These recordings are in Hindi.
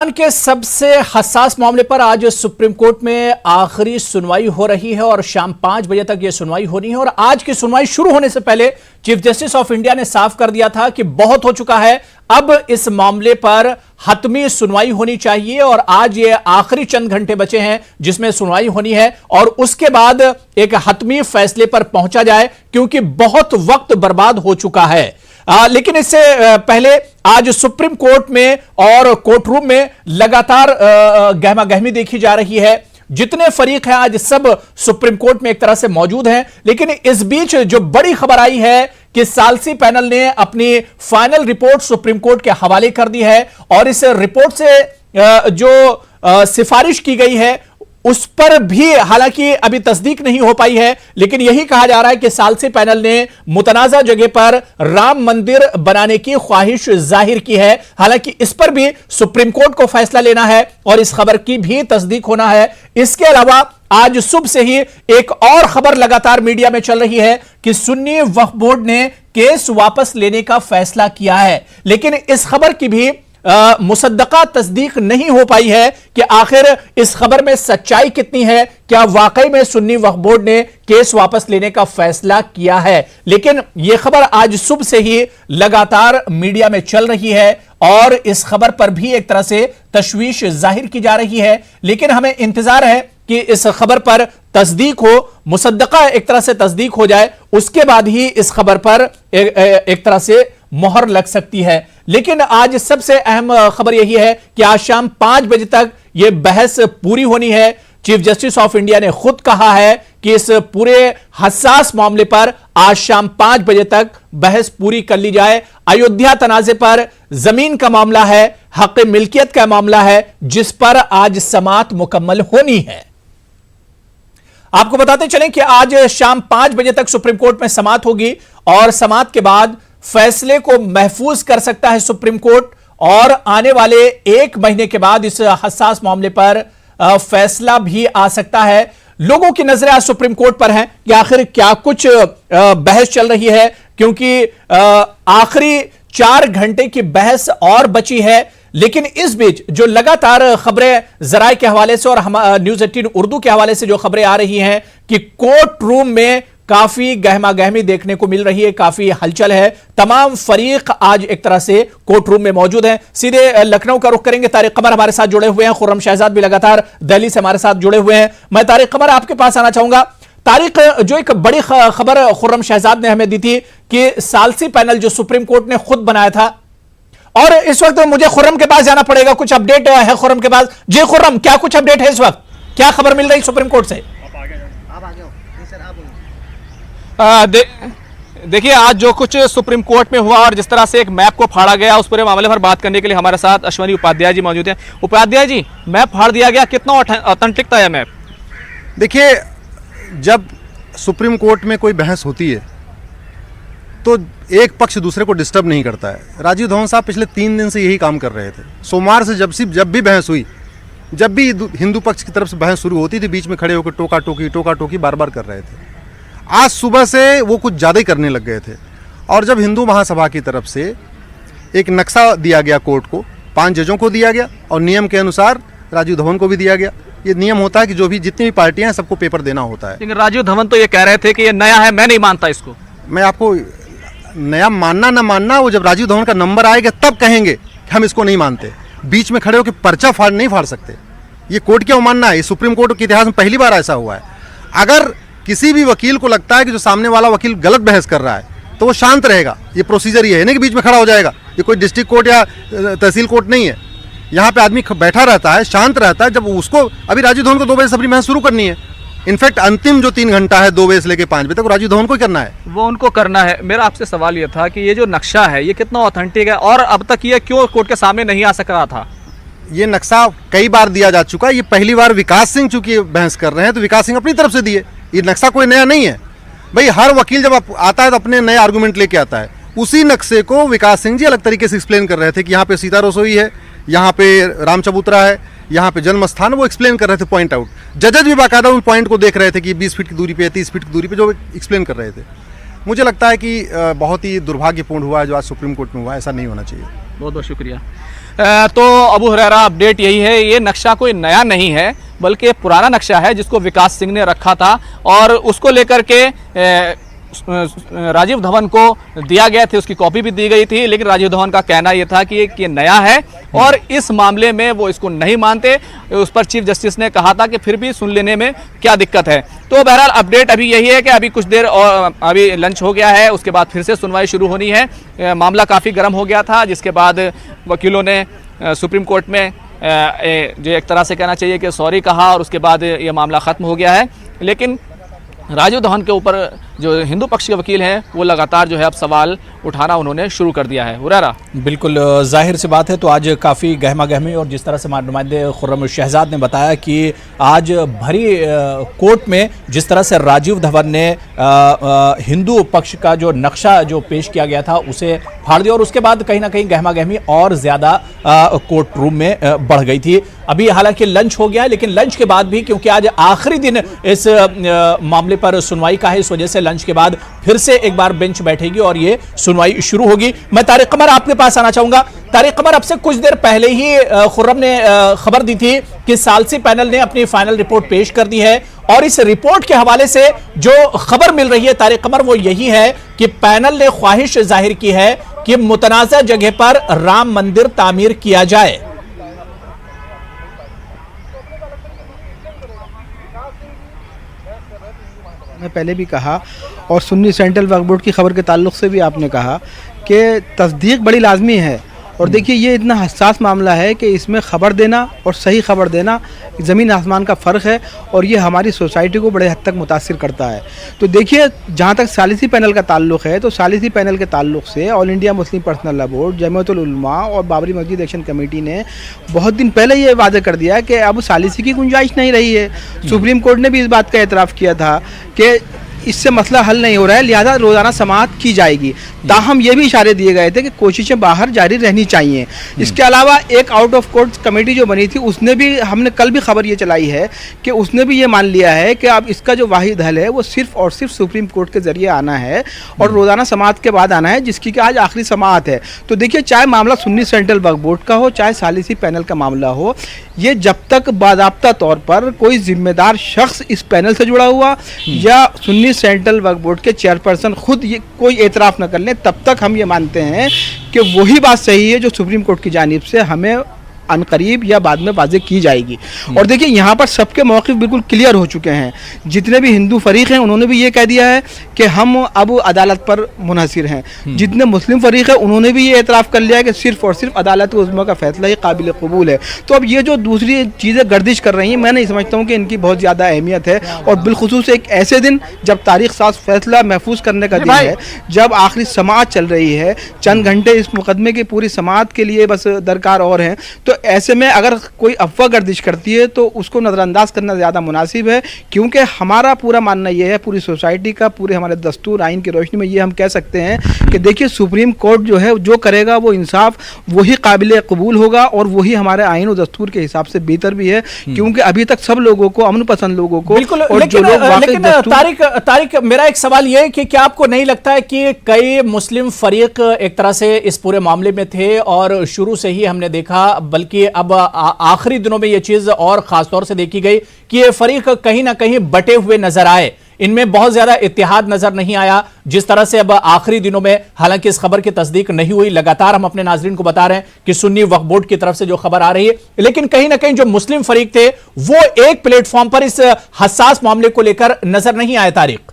के सबसे हसास मामले पर आज सुप्रीम कोर्ट में आखिरी सुनवाई हो रही है और शाम 5 बजे तक यह सुनवाई होनी है। और आज की सुनवाई शुरू होने से पहले चीफ जस्टिस ऑफ इंडिया ने साफ कर दिया था कि बहुत हो चुका है, अब इस मामले पर हतमी सुनवाई होनी चाहिए और आज ये आखिरी चंद घंटे बचे हैं जिसमें सुनवाई होनी है और उसके बाद एक हतमी फैसले पर पहुंचा जाए, क्योंकि बहुत वक्त बर्बाद हो चुका है। लेकिन इससे पहले आज सुप्रीम कोर्ट में और कोर्ट रूम में लगातार गहमा गहमी देखी जा रही है। जितने फरीक हैं आज सब सुप्रीम कोर्ट में एक तरह से मौजूद हैं। लेकिन इस बीच जो बड़ी खबर आई है कि सालसी पैनल ने अपनी फाइनल रिपोर्ट सुप्रीम कोर्ट के हवाले कर दी है और इस रिपोर्ट से जो सिफारिश की गई है उस पर भी हालांकि अभी तस्दीक नहीं हो पाई है, लेकिन यही कहा जा रहा है कि सालसी पैनल ने मुतनाज़ा जगह पर राम मंदिर बनाने की ख्वाहिश जाहिर की है। हालांकि इस पर भी सुप्रीम कोर्ट को फैसला लेना है और इस खबर की भी तस्दीक होना है। इसके अलावा आज सुबह से ही एक और खबर लगातार मीडिया में चल रही है कि सुन्नी वक्फ बोर्ड ने केस वापस लेने का फैसला किया है, लेकिन इस खबर की भी मुसद्दका तस्दीक नहीं हो पाई है कि आखिर इस खबर में सच्चाई कितनी है। क्या वाकई में सुन्नी वक्फ बोर्ड ने केस वापस लेने का फैसला किया है? लेकिन यह खबर आज सुबह से ही लगातार मीडिया में चल रही है और इस खबर पर भी एक तरह से तशवीश जाहिर की जा रही है। लेकिन हमें इंतजार है कि इस खबर पर तस्दीक हो, मुसद्दका एक तरह से तस्दीक हो जाए, उसके बाद ही इस खबर पर एक तरह से मोहर लग सकती है। लेकिन आज सबसे अहम खबर यही है कि आज शाम 5 बजे तक यह बहस पूरी होनी है। चीफ जस्टिस ऑफ इंडिया ने खुद कहा है कि इस पूरे हसास मामले पर आज शाम 5 बजे तक बहस पूरी कर ली जाए। अयोध्या तनाजे पर जमीन का मामला है, हक मिल्कियत का मामला है, जिस पर आज समाअत मुकम्मल होनी है। आपको बताते चलें कि आज शाम 5 बजे तक सुप्रीम कोर्ट में समाअत होगी और समाअत के बाद फैसले को महफूज कर सकता है सुप्रीम कोर्ट और आने वाले 1 महीने के बाद इस हसास मामले पर फैसला भी आ सकता है। लोगों की नजरें आज सुप्रीम कोर्ट पर हैं कि आखिर क्या कुछ बहस चल रही है, क्योंकि आखिरी 4 घंटे की बहस और बची है। लेकिन इस बीच जो लगातार खबरें जराए के हवाले से और हम न्यूज़ 18 उर्दू के हवाले से जो खबरें आ रही हैं कि कोर्ट रूम में काफी गहमा गहमी देखने को मिल रही है, काफी हलचल है। तमाम फरीक आज एक तरह से कोर्ट रूम में मौजूद हैं। सीधे लखनऊ का रुख करेंगे, तारिक कमर हमारे साथ जुड़े हुए हैं, खुर्रम शहजाद भी लगातार दिल्ली से हमारे साथ जुड़े हुए हैं। मैं तारिक कमर आपके पास आना चाहूंगा। तारिक, जो एक बड़ी खबर खुर्रम शहजाद ने हमें दी थी कि सालसी पैनल जो सुप्रीम कोर्ट ने खुद बनाया था, और इस वक्त मुझे खुर्रम के पास जाना पड़ेगा, कुछ अपडेट है खुर्रम के पास। जी खुर्रम, क्या कुछ अपडेट है इस वक्त, क्या खबर मिल रही सुप्रीम कोर्ट से? देखिए, आज जो कुछ सुप्रीम कोर्ट में हुआ और जिस तरह से एक मैप को फाड़ा गया, उस पूरे मामले पर बात करने के लिए हमारे साथ अश्वनी उपाध्याय जी मौजूद हैं। उपाध्याय जी, मैप फाड़ दिया गया, कितना ऑथेंटिक था यह मैप? देखिए, जब सुप्रीम कोर्ट में कोई बहस होती है तो एक पक्ष दूसरे को डिस्टर्ब नहीं करता है। राजीव धवन साहब पिछले 3 दिन से यही काम कर रहे थे। सोमवार से जब भी बहस हुई, जब भी हिंदू पक्ष की तरफ से बहस शुरू होती थी, बीच में खड़े होकर टोका टोकी बार बार कर रहे थे। आज सुबह से वो कुछ ज़्यादा ही करने लग गए थे। और जब हिंदू महासभा की तरफ से एक नक्शा दिया गया कोर्ट को, 5 जजों को दिया गया और नियम के अनुसार राजीव धवन को भी दिया गया। ये नियम होता है कि जो भी जितनी भी पार्टियां हैं सबको पेपर देना होता है। लेकिन राजीव धवन तो ये कह रहे थे कि ये नया है, मैं नहीं मानता इसको। मैं आपको नया मानना ना मानना, वो जब राजीव धवन का नंबर आएगा तब कहेंगे कि हम इसको नहीं मानते। बीच में खड़े होकर पर्चा नहीं फाड़ सकते। ये कोर्ट क्या मानना है? ये सुप्रीम कोर्ट के इतिहास में पहली बार ऐसा हुआ है। अगर किसी भी वकील को लगता है कि जो सामने वाला वकील गलत बहस कर रहा है तो वो शांत रहेगा। ये प्रोसीजर ये है नहीं कि बीच में खड़ा हो जाएगा। ये कोई डिस्ट्रिक्ट कोर्ट या तहसील कोर्ट नहीं है। यहाँ पे आदमी बैठा रहता है, शांत रहता है। जब उसको अभी राजीव धवन को 2 बजे से अपनी बहस शुरू करनी है। इनफैक्ट अंतिम जो 3 घंटा है 2 बजे से लेकर 5 बजे तक राजीव धवन को ही करना है। वो उनको करना है। मेरा आपसे सवाल ये था कि ये जो नक्शा है ये कितना ऑथेंटिक है और अब तक ये क्यों कोर्ट के सामने नहीं आ सक रहा था? ये नक्शा कई बार दिया जा चुका है। ये पहली बार विकास सिंह चूंकि बहस कर रहे हैं तो विकास सिंह अपनी तरफ से दिए। ये नक्शा कोई नया नहीं है भाई। हर वकील जब आता है तो अपने नए आर्गूमेंट लेके आता है। उसी नक्शे को विकास सिंह जी अलग तरीके से एक्सप्लेन कर रहे थे कि यहाँ पे सीता रसोई है, यहाँ पे राम चबूतरा है, यहाँ पे जन्म स्थान, वो एक्सप्लेन कर रहे थे पॉइंट आउट। जजेज भी बाकायदा उन पॉइंट को देख रहे थे कि 20 फीट की दूरी पे, 30 फीट की दूरी पे, जो एक्सप्लेन कर रहे थे। मुझे लगता है कि बहुत ही दुर्भाग्यपूर्ण हुआ है जो आज सुप्रीम कोर्ट में हुआ, ऐसा नहीं होना चाहिए। बहुत बहुत शुक्रिया। तो अबू हुरैरा अपडेट यही है, ये नक्शा कोई नया नहीं है बल्कि पुराना नक्शा है जिसको विकास सिंह ने रखा था और उसको लेकर के राजीव धवन को दिया गया था, उसकी कॉपी भी दी गई थी, लेकिन राजीव धवन का कहना यह था कि ये नया है और इस मामले में वो इसको नहीं मानते। उस पर चीफ जस्टिस ने कहा था कि फिर भी सुन लेने में क्या दिक्कत है। तो बहरहाल अपडेट अभी यही है कि अभी कुछ देर और अभी लंच हो गया है, उसके बाद फिर से सुनवाई शुरू होनी है। मामला काफ़ी गर्म हो गया था, जिसके बाद वकीलों ने सुप्रीम कोर्ट में जो एक तरह से कहना चाहिए कि सॉरी कहा और उसके बाद ये मामला ख़त्म हो गया है। लेकिन राजीव धवन के ऊपर जो हिंदू पक्ष के वकील हैं वो लगातार जो है अब सवाल उठाना उन्होंने शुरू कर दिया है। हुरैरा, बिल्कुल जाहिर सी बात है। तो आज काफ़ी गहमा गहमी और जिस तरह से नुमाइंदे खुर्रम शहजाद ने बताया कि आज भरी कोर्ट में जिस तरह से राजीव धवन ने हिंदू पक्ष का जो नक्शा जो पेश किया गया था उसे फाड़ दिया और उसके बाद कहीं ना कहीं गहमा गहमी और ज़्यादा कोर्ट रूम में बढ़ गई थी। अभी हालांकि लंच हो गया है, लेकिन लंच के बाद भी क्योंकि आज आखिरी दिन इस मामले पर सुनवाई का है, इस वजह से लंच के बाद फिर से एक बार बेंच बैठेगी और ये सुनवाई शुरू होगी। मैं तारिक कमर आपके पास आना चाहूंगा। तारिक कमर, अब से कुछ देर पहले ही खुर्रम ने खबर दी थी कि सालसी पैनल ने अपनी फाइनल रिपोर्ट पेश कर दी है और इस रिपोर्ट के हवाले से जो खबर मिल रही है तारिक कमर वो यही है कि पैनल ने ख्वाहिश जाहिर की है कि मुतनाज़ा जगह पर राम मंदिर तामीर किया जाए। मैं पहले भी कहा और सुन्नी सेंट्रल वक्फ बोर्ड की खबर के ताल्लुक से भी आपने कहा कि तस्दीक बड़ी लाजमी है। और देखिए ये इतना हसास मामला है कि इसमें ख़बर देना और सही खबर देना ज़मीन आसमान का फ़र्क है और ये हमारी सोसाइटी को बड़े हद तक मुतासिर करता है। तो देखिए जहाँ तक सालिसी पैनल का ताल्लुक़ है तो सालिसी पैनल के ताल्लुक़ से all India Muslim personal law board, Jamiatul उलमा और बाबरी मस्जिद एक्शन कमेटी ने बहुत दिन पहले ये वादा कर दिया कि अब सालिसी की गुंजाइश नहीं रही है। सुप्रीम कोर्ट ने भी इस बात का एतराफ़ किया था कि इससे मसला हल नहीं हो रहा है, लिहाजा रोज़ाना समाअत की जाएगी। ताहम ये भी इशारे दिए गए थे कि कोशिशें बाहर जारी रहनी चाहिए। इसके अलावा एक आउट ऑफ कोर्ट कमेटी जो बनी थी उसने भी, हमने कल भी खबर ये चलाई है कि उसने भी ये मान लिया है कि अब इसका जो वाहिद हल है वो सिर्फ और सिर्फ सुप्रीम कोर्ट के ज़रिए आना है और रोज़ाना समाअत के बाद आना है, जिसकी कि आज आखिरी समाअत है। तो देखिए चाहे मामला सुन्नी सेंट्रल वक्फ बोर्ड का हो चाहे सालिसी पैनल का मामला हो, ये जब तक बाज़ाब्ता तौर पर कोई जिम्मेदार शख्स इस पैनल से जुड़ा हुआ या सुन्नी सेंट्रल वक्फ बोर्ड के चेयरपर्सन खुद ये कोई एतराफ़ न कर लें, तब तक हम ये मानते हैं कि वही बात सही है जो सुप्रीम कोर्ट की जानिब से हमें अनकरीब या बाद में वाज़ेह की जाएगी। और देखिए यहाँ पर सबके मौक़िफ़ बिल्कुल क्लियर हो चुके हैं। जितने भी हिंदू फरीक हैं उन्होंने भी ये कह दिया है कि हम अब अदालत पर मुनहसिर हैं। जितने मुस्लिम फरीक हैं उन्होंने भी ये एतराफ़ कर लिया है कि सिर्फ़ और सिर्फ अदालत उज़्मा का फ़ैसला ही काबिल कबूल है। तो अब ये जो दूसरी चीज़ें गर्दिश कर रही हैं, मैं नहीं समझता हूँ कि इनकी बहुत ज़्यादा अहमियत है। और बिलखुसूस एक ऐसे दिन जब तारीख साज फैसला महफूज करने का दिन है, जब आखिरी समाअत चल रही है, चंद घंटे इस मुकदमे की पूरी समाअत के लिए बस दरकार और हैं, तो ऐसे में अगर कोई अफवाह गर्दिश करती है तो उसको नज़रअंदाज करना ज़्यादा मुनासिब है। क्योंकि हमारा पूरा मानना यह है, पूरी सोसाइटी का, पूरे हमारे दस्तूर आइन की रोशनी में ये हम कह सकते हैं कि देखिए सुप्रीम कोर्ट जो है जो करेगा वो इंसाफ वही काबिल कबूल होगा और वही हमारे आइन और दस्तूर के हिसाब से बेहतर भी है। क्योंकि अभी तक सब लोगों को, अमन पसंद लोगों को, बिल्कुल, और जो लोग लेकिन तारिक मेरा एक सवाल ये है कि क्या आपको नहीं लगता है कि कई मुस्लिम फरीक एक तरह से इस पूरे मामले में थे और शुरू से ही हमने देखा, बल्कि अब आखिरी दिनों में यह चीज और खास तौर से देखी गई कि ये फरीक कहीं ना कहीं बटे हुए नजर आए, इनमें बहुत ज्यादा इत्तेहाद नजर नहीं आया जिस तरह से अब आखिरी दिनों में, हालांकि इस खबर की तस्दीक नहीं हुई, लगातार हम अपने नाजरीन को बता रहे हैं कि सुन्नी वक्फ बोर्ड की तरफ से जो खबर आ रही है, लेकिन कहीं ना कहीं जो मुस्लिम फरीक थे वो एक प्लेटफॉर्म पर इस हसास मामले को लेकर नजर नहीं आए। तारिक,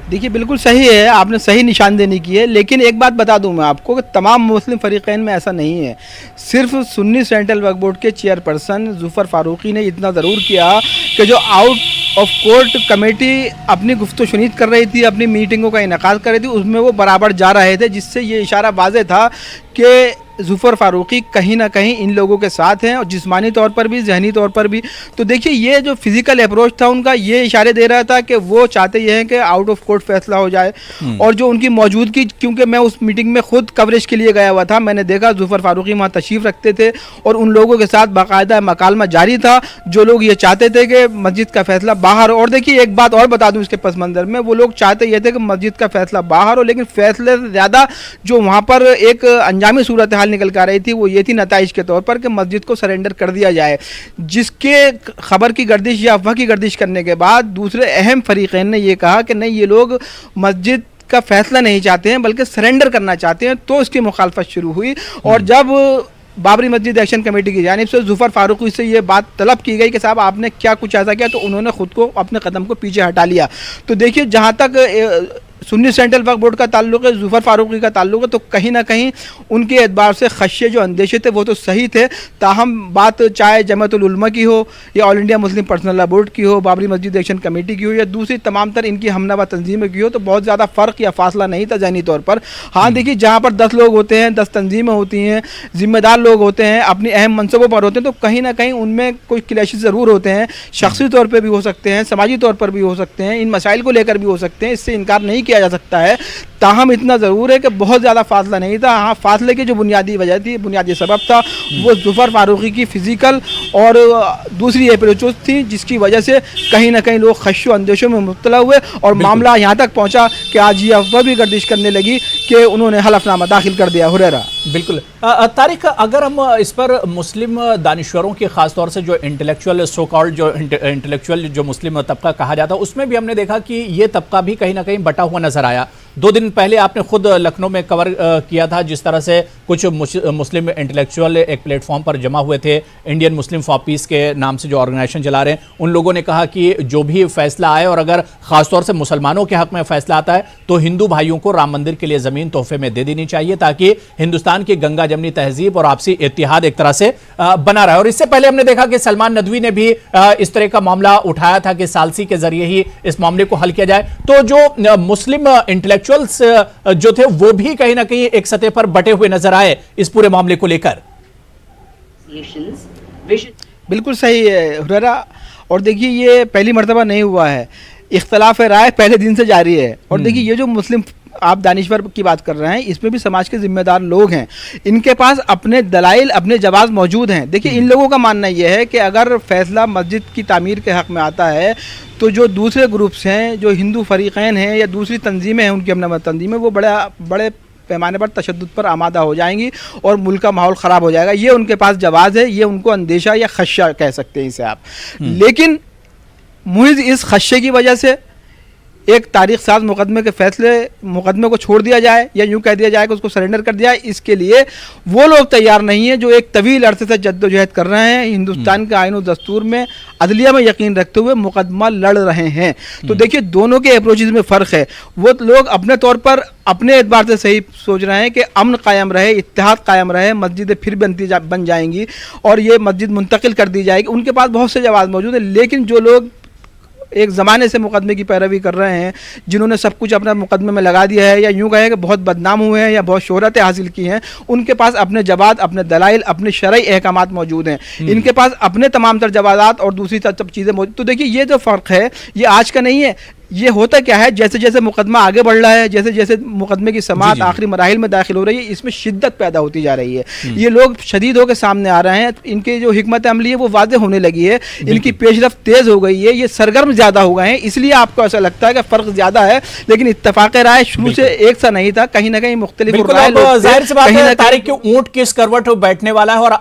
देखिए बिल्कुल सही है, आपने सही निशानदेही की है, लेकिन एक बात बता दूं मैं आपको कि तमाम मुस्लिम फरीक़ैन में ऐसा नहीं है। सिर्फ सुन्नी सेंट्रल वक्फ बोर्ड के चेयरपर्सन जुफ़र फारूकी ने इतना ज़रूर किया कि जो आउट ऑफ कोर्ट कमेटी अपनी गुफ्तगू शुनीद कर रही थी, अपनी मीटिंगों का इनेकाद कर रही थी, उसमें वो बराबर जा रहे थे, जिससे ये इशारा वाज़ेह था कि जुफर फारूकी कहीं ना कहीं इन लोगों के साथ हैं, और जिस्मानी तौर पर भी, जहनी तौर पर भी। तो देखिए ये जो फिजिकल अप्रोच था उनका, ये इशारे दे रहा था कि वो चाहते ये हैं कि आउट ऑफ कोर्ट फैसला हो जाए। और जो उनकी मौजूदगी, क्योंकि मैं उस मीटिंग में खुद कवरेज के लिए गया हुआ था, मैंने देखा जुफर फारूकी वहाँ तशरीफ़ रखते थे और उन लोगों के साथ बाकायदा मकालमा जारी था, जो लोग ये चाहते थे कि मस्जिद का फैसला बाहर हो। और देखिए एक बात और बता दूं इसके पस मंज़र में, वो लोग चाहते ये थे कि मस्जिद का फैसला बाहर हो, लेकिन फैसले से ज़्यादा जो वहाँ पर एक अंजामी सूरत हाल निकल कर आ रही थी वो ये थी नताइज के तौर पर कि मस्जिद को सरेंडर कर दिया जाए, जिसके खबर की गर्दिश या अफवाह की गर्दिश करने के बाद दूसरे अहम फरीक़ैन ने ये कहा कि नहीं, ये लोग मस्जिद का फैसला नहीं चाहते हैं बल्कि सरेंडर करना चाहते हैं। तो इसकी मुखालफत शुरू हुई, और जब बाबरी मस्जिद एक्शन कमेटी की जानिब से जुफर फारूकी से ये बात तलब की गई कि साहब आपने क्या कुछ ऐसा किया, तो उन्होंने खुद को, अपने कदम को पीछे हटा लिया। तो देखिए जहाँ तक सुन्नी सेंट्रल वक्फ बोर्ड का ताल्लुक है, जुफर फारूकी का ताल्लुक है, तो कहीं ना कहीं उनके एतबार से खदशे जो अंदेशे थे वो तो सही थे। ताहम बात चाहे जमातुल उलमा की हो या all India Muslim personal law board की हो, बाबरी मस्जिद एक्शन कमेटी की हो या दूसरी तमाम तर इनकी हमनवा तंजीमें की हो, तो बहुत ज़्यादा फ़र्क या फासला नहीं था ज़हनी तौर पर। हाँ देखिए, जहाँ पर 10 लोग होते हैं, 10 तंजीमें होती हैं, ज़िम्मेदार लोग होते हैं, अपनी अहम मनसबों पर होते हैं, तो कहीं ना कहीं उनमें कोई क्लैशेस ज़रूर होते हैं, शख्सी तौर पर भी हो सकते हैं, समाजी तौर पर भी हो सकते हैं, इन मसाइल को लेकर भी हो सकते हैं, इससे इनकार नहीं किया जा सकता है। ताहम इतना ज़रूर है कि बहुत ज़्यादा फासला नहीं था। हाँ, फासले की जो बुनियादी वजह थी, बुनियादी सबब था, वो जुफर फारूकी की फ़िज़िकल और दूसरी अप्रोचेस थी, जिसकी वजह से कहीं ना कहीं लोग खदशो अंदेशों में मुब्तला हुए और मामला यहाँ तक पहुँचा कि आज ये अफवाह भी गर्दिश करने लगी कि उन्होंने हलफनामा दाखिल कर दिया। हुरैरा बिल्कुल तारिक, अगर हम इस पर मुस्लिम दानिश्वरों की ख़ासतौर से जो इंटेलेक्चुअल सो कॉल्ड जो इंटेलेक्चुअल जो मुस्लिम तबका कहा जाता है, उसमें भी हमने देखा कि ये तबका भी कहीं ना कहीं बटा हुआ नजर आया। 2 दिन पहले आपने खुद लखनऊ में कवर किया था, जिस तरह से कुछ मुस्लिम इंटेलेक्चुअल एक प्लेटफॉर्म पर जमा हुए थे, इंडियन मुस्लिम फॉर पीस के नाम से जो ऑर्गेनाइजेशन चला रहे हैं, उन लोगों ने कहा कि जो भी फैसला आए और अगर खासतौर से मुसलमानों के हक में फैसला आता है तो हिंदू भाइयों को राम मंदिर के लिए ज़मीन तोहफे में दे देनी चाहिए, ताकि हिंदुस्तान की गंगा जमनी तहजीब और आपसी इत्तिहाद एक तरह से बना रहा है। और इससे पहले हमने देखा कि सलमान नदवी ने भी इस तरह का मामला उठाया था कि सालसी के जरिए ही इस मामले को हल किया जाए। तो जो मुस्लिम इंटेलेक्चुअल्स जो थे वो भी कहीं ना कहीं एक सतह पर बटे हुए नजर आए इस पूरे मामले को लेकर। बिल्कुल सही है हुरैरा, और देखिए ये पहली मर्तबा नहीं हुआ है, इख्तलाफ राय पहले दिन से जारी है। और देखिए ये जो मुस्लिम आप दानिश्वर की बात कर रहे हैं, इसमें भी समाज के जिम्मेदार लोग हैं, इनके पास अपने दलाइल, अपने जवाब मौजूद हैं। देखिए इन लोगों का मानना यह है कि अगर फैसला मस्जिद की तामीर के हक़ में आता है तो जो दूसरे ग्रुप्स हैं, जो हिंदू फरीक़ैन हैं या दूसरी तंजीमें हैं, उनकी हमनवा तंजीमें, वो बड़े पैमाने पर तशद्दुद पर आमादा हो जाएंगी और मुल्क का माहौल ख़राब हो जाएगा। ये उनके पास जवाज़ है, ये उनको अंदेशा या खदशा कह सकते हैं इसे आप। लेकिन मुहिज़ इस खदशे की वजह से एक तारीख साज मुकदमे को छोड़ दिया जाए या यूँ कह दिया जाए कि उसको सरेंडर कर दिया जाए, इसके लिए वो लोग तैयार नहीं हैं जो एक तवील अरसे से जद्दोजहद कर रहे हैं, हिंदुस्तान के आईन और दस्तूर में, अदलिया में यकीन रखते हुए मुकदमा लड़ रहे हैं। तो देखिए दोनों के अप्रोचेज में फ़र्क है। वो लोग अपने तौर पर अपने एतबार से सही सोच रहे हैं कि अमन कायम रहे, इत्तेहाद कायम रहे, मस्जिदें फिर बन जाएंगी और ये मस्जिद मुंतकिल कर दी जाएगी। उनके पास बहुत से जवाब मौजूद है। लेकिन जो लोग एक ज़माने से मुकदमे की पैरवी कर रहे हैं, जिन्होंने सब कुछ अपना मुकदमे में लगा दिया है या यूँ कहें कि बहुत बदनाम हुए हैं या बहुत शोहरतें हासिल की हैं, उनके पास अपने जवाब, अपने दलाइल, अपने शरई अहकामात मौजूद हैं। इनके पास अपने तमाम तर जवाबात और दूसरी सब चीज़ें मौजूद। तो देखिए ये जो फ़र्क है ये आज का नहीं है, ये होता क्या है, जैसे जैसे मुकदमा आगे बढ़ रहा है, जैसे जैसे मुकदमे की समाअत आखिरी मराहिल में दाखिल हो रही है, इसमें शिद्दत पैदा होती जा रही है। ये लोग शदीद होकर सामने आ रहे हैं, इनकी जो हिकमत अमली है वो वाज़ेह होने लगी है, इनकी पेशरफ्त तेज़ हो गई है, ये सरगर्म ज़्यादा हो गए हैं, इसलिए आपको ऐसा लगता है कि फ़र्क ज़्यादा है। लेकिन इत्तफ़ाक़ राय शुरू से एक सा नहीं था, कहीं ना कहीं मुख्तलिफ जाहिर सी बात है तारिक के ऊंट किस करवट बैठने वाला है। और